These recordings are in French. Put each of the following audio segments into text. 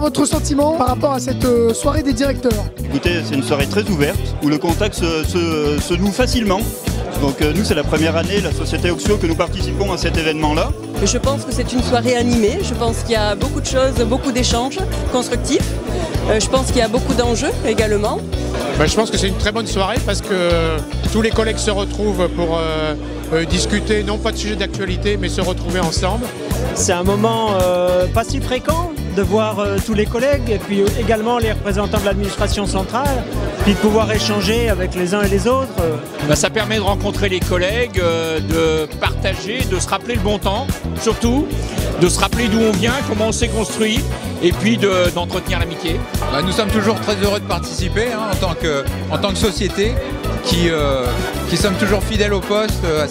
votre sentiment par rapport à cette soirée des directeurs? Écoutez, c'est une soirée très ouverte, où le contact se noue facilement. Donc nous, c'est la première année, la société Oxio, que nous participons à cet événement-là. Je pense que c'est une soirée animée, je pense qu'il y a beaucoup de choses, beaucoup d'échanges constructifs. Je pense qu'il y a beaucoup d'enjeux également. Je pense que c'est une très bonne soirée parce que tous les collègues se retrouvent pour discuter, non pas de sujets d'actualité, mais se retrouver ensemble. C'est un moment pas si fréquent de voir tous les collègues et puis également les représentants de l'administration centrale, puis de pouvoir échanger avec les uns et les autres. Ça permet de rencontrer les collègues, de partager, de se rappeler le bon temps, surtout, de se rappeler d'où on vient, comment on s'est construit, et puis d'entretenir l'amitié. Nous sommes toujours très heureux de participer en tant que société qui sommes toujours fidèles au poste à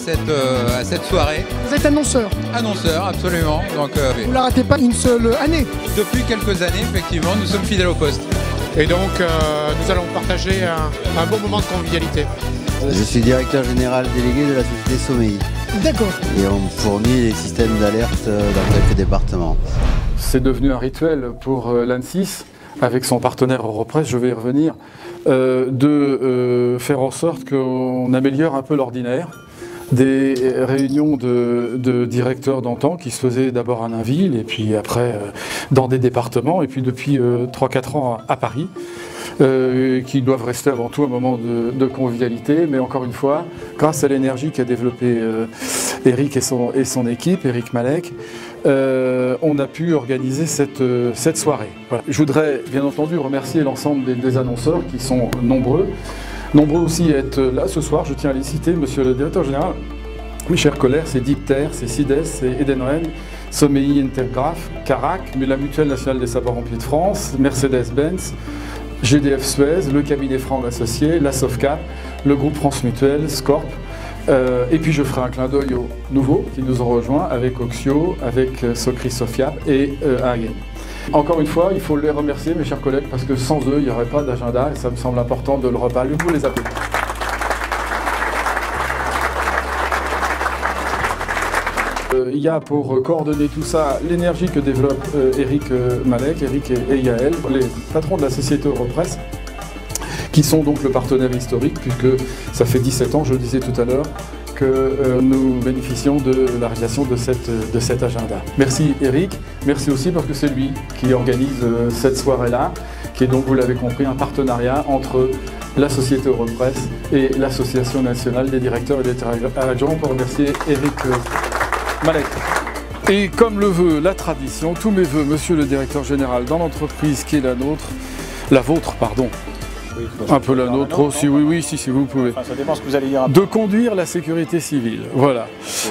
cette soirée. Vous êtes annonceur? Annonceur, absolument. Donc, vous ne la ratez pas une seule année? Depuis quelques années, effectivement, nous sommes fidèles au poste. Et donc, nous allons partager un bon moment de convivialité. Je suis directeur général délégué de la société Sommeil. D'accord. Et on fournit les systèmes d'alerte dans quelques départements. C'est devenu un rituel pour l'ANSSIS, avec son partenaire Europress, je vais y revenir, de faire en sorte qu'on améliore un peu l'ordinaire. Des réunions de directeurs d'antan qui se faisaient d'abord à Nainville et puis après dans des départements et puis depuis 3-4 ans à Paris, qui doivent rester avant tout un moment de convivialité, mais encore une fois, grâce à l'énergie qu'a développé Eric et son équipe, Eric Malek, on a pu organiser cette soirée. Voilà. Je voudrais bien entendu remercier l'ensemble des annonceurs qui sont nombreux aussi à être là ce soir. Je tiens à les citer, monsieur le directeur général, mes chers collègues, c'est Dipter, c'est Cides, c'est Edenred, Sommeil Intergraph, Carac, la Mutuelle Nationale des Sapeurs-Pompiers de France, Mercedes-Benz, GDF Suez, le cabinet Franck Associés, la Sofcap, le groupe France Mutuelle, Scorp. Et puis je ferai un clin d'œil aux nouveaux qui nous ont rejoints avec Oxio, avec Socri Sofiap et Hagen. Encore une fois, il faut les remercier, mes chers collègues, parce que sans eux, il n'y aurait pas d'agenda et ça me semble important de le reparler. Vous les applaudissez. Il y a pour coordonner tout ça l'énergie que développe Eric Malek, Eric et Yael, les patrons de la société Europress, qui sont donc le partenaire historique, puisque ça fait 17 ans, je le disais tout à l'heure, que nous bénéficions de la réalisation de cet agenda. Merci Eric, merci aussi parce que c'est lui qui organise cette soirée-là, qui est donc, vous l'avez compris, un partenariat entre la société Europress et l'Association nationale des directeurs et des directeurs adjoints. On peut remercier Eric Malek. Et comme le veut la tradition, tous mes voeux, monsieur le directeur général, dans l'entreprise qui est la vôtre, pardon. Oui, un peu la nôtre aussi, oui, si vous pouvez. Enfin, ça dépend ce que vous allez dire. De conduire la sécurité civile. Voilà.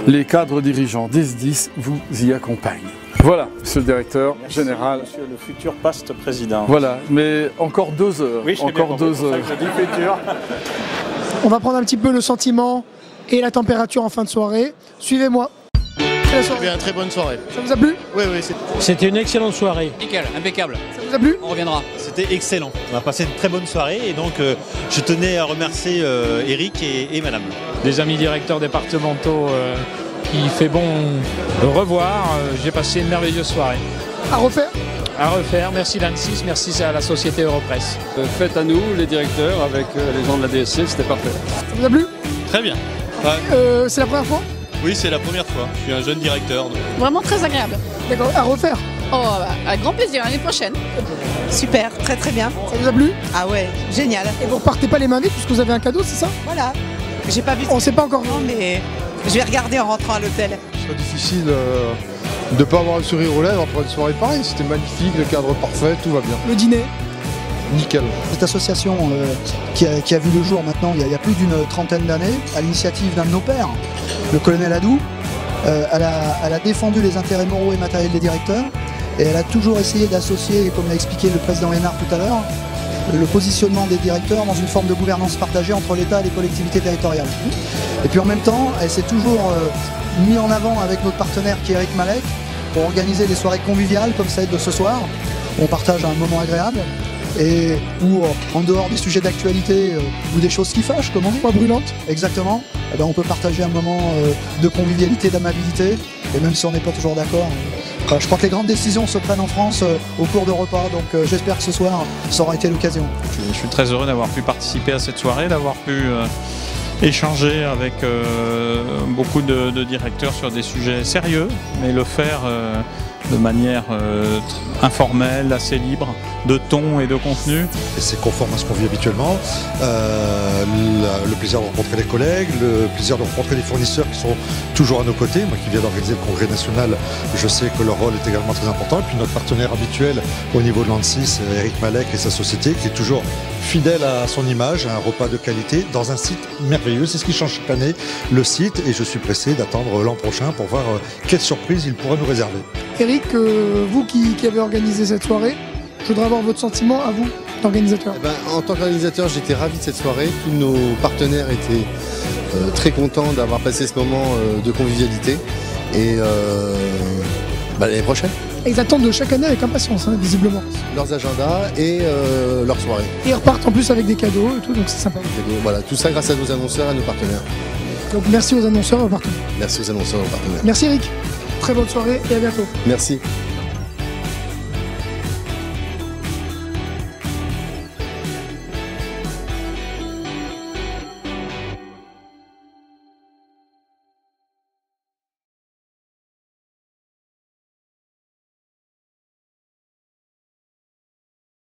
Les cadres dirigeants des SDIS vous y accompagnent. Voilà, monsieur le directeur général. Monsieur le futur poste président. Voilà, mais encore 2 heures. Oui, encore 2 heures. C'est pour ça que je dis futur. On va prendre un petit peu le sentiment et la température en fin de soirée. Suivez-moi. Bien, très bonne soirée. Ça vous a plu? Oui. C'était une excellente soirée. Nickel, impeccable. Ça vous a plu? On reviendra. C'était excellent. On a passé une très bonne soirée et donc je tenais à remercier Eric et madame. Des amis directeurs départementaux qui fait bon revoir. J'ai passé une merveilleuse soirée. À refaire? À refaire. Merci l'ANSSIS, merci à la société Europress. Faites à nous, les directeurs, avec les gens de la DSC, c'était parfait. Ça vous a plu? Très bien. C'est la première fois? Oui, c'est la première fois. Je suis un jeune directeur. Donc... Vraiment très agréable. D'accord, à refaire? Oh, avec grand plaisir, l'année prochaine. Super, très bien. Ça vous a plu? Ah ouais, génial. Et vous repartez pas les mains vides puisque vous avez un cadeau, c'est ça? Voilà. J'ai pas vu. On sait pas encore. Non, mais je vais regarder en rentrant à l'hôtel. C'est difficile de ne pas avoir le sourire aux lèvres après une soirée pareille. C'était magnifique, le cadre parfait, tout va bien. Le dîner? Nickel. Cette association qui a vu le jour maintenant il y a plus d'une trentaine d'années, à l'initiative d'un de nos pères, le colonel Adou, elle a défendu les intérêts moraux et matériels des directeurs et elle a toujours essayé d'associer, comme l'a expliqué le président Lénard tout à l'heure, le positionnement des directeurs dans une forme de gouvernance partagée entre l'État et les collectivités territoriales. Et puis en même temps, elle s'est toujours mis en avant avec notre partenaire qui est Eric Malek pour organiser des soirées conviviales comme celle de ce soir. On partage un moment agréable. Et où, en dehors des sujets d'actualité ou des choses qui fâchent, comment pas brûlantes, exactement, on peut partager un moment de convivialité, d'amabilité, et même si on n'est pas toujours d'accord, Je crois que les grandes décisions se prennent en France au cours de repas, donc j'espère que ce soir, ça aura été l'occasion. Je suis très heureux d'avoir pu participer à cette soirée, d'avoir pu échanger avec beaucoup de directeurs sur des sujets sérieux, mais le faire de manière informelle, assez libre, de ton et de contenu. Et c'est conforme à ce qu'on vit habituellement. Le plaisir de rencontrer les collègues, le plaisir de rencontrer les fournisseurs qui sont toujours à nos côtés. Moi qui viens d'organiser le congrès national, je sais que leur rôle est également très important. Et puis notre partenaire habituel au niveau de l'ANSSI, Eric Malek et sa société, qui est toujours fidèle à son image, à un repas de qualité dans un site merveilleux. C'est ce qui change chaque année, le site. Et je suis pressé d'attendre l'an prochain pour voir quelle surprise il pourra nous réserver. Eric, vous qui avez organisé cette soirée, je voudrais avoir votre sentiment à vous, d'organisateur. En tant qu'organisateur, j'étais ravi de cette soirée. Tous nos partenaires étaient très contents d'avoir passé ce moment de convivialité. Et l'année prochaine. Ils attendent de chaque année avec impatience, visiblement. Leurs agendas et leurs soirées. Et ils repartent en plus avec des cadeaux et tout, donc c'est sympa. Voilà, tout ça grâce à nos annonceurs et à nos partenaires. Donc merci aux annonceurs et aux partenaires. Merci aux annonceurs et aux partenaires. Merci Eric. Très bonne soirée et à bientôt. Merci.